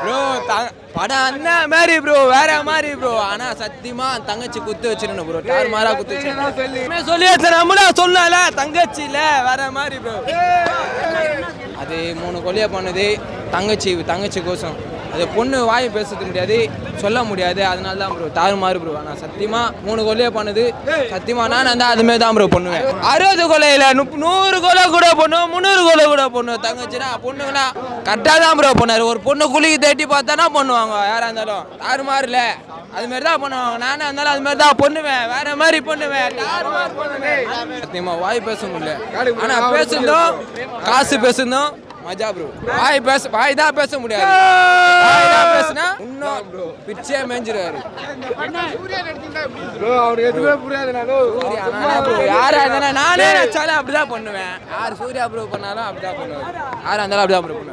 Bro படம் அந்த மாதிரி ப்ரோ, வேற மாதிரி ப்ரோ. ஆனா சத்தியமா தங்கச்சி குத்து வச்சிருந்தோம் ப்ரோ, டார் மாரா குத்து வச்சிருந்தோம். சொல்லியாச்சு நம்மளா சொல்லல, தங்கச்சி இல்ல வேற மாதிரி ப்ரோ. அது 3 கொலையை பண்ணுது தங்கச்சி கோசம். அது பொண்ணு வாய் பேச முடியாது, சொல்ல முடியாது, அதனால தான் ப்ரோ தாறுமாறு ப்ரோ. ஆனால் சத்தியமா 3 கொலையை பண்ணுது. சத்தியமா நான் அந்த அதுமாரி தான் ப்ரோ பண்ணுவேன். 60 கொலையில் 100 கொலை கூட பண்ணுவோம், 300 கொலை கூட பண்ணுவோம். தங்கச்சினா பொண்ணுங்கன்னா கரெக்டாக தான் ப்ரோ பண்ணாரு. ஒரு பொண்ணு குளிக்கு தேட்டி பார்த்தானா பண்ணுவாங்க, யாராக இருந்தாலும் தாறுமாறு இல்லை, அதுமாரி தான் பண்ணுவாங்க. நானே இருந்தாலும் அதுமாரி தான் பண்ணுவேன், வேற மாதிரி பண்ணுவேன், தாறுமாறு பண்ணுவேன். சத்தியமா வாய் பேச முடியல, ஆனால் பேசுனதும் காசு பேசுனதும் மஜா ப்ரோ. வாய் தான் பேச முடியாது, வாய் தான் பேசுனா இன்னும் பிச்சே மேஞ்சிருவாரு ப்ரோ. அவருக்கு எதுவுமே புரியாது. யாரா இருந்தாலும் நானே நினைச்சாலும் அப்படிதான் பண்ணுவேன். யார் சூர்யா ப்ரோ பண்ணாலும் அப்படிதான் பண்ணுவேன், யாரா இருந்தாலும் அப்படிதான் ப்ரோ பண்ணுவேன்.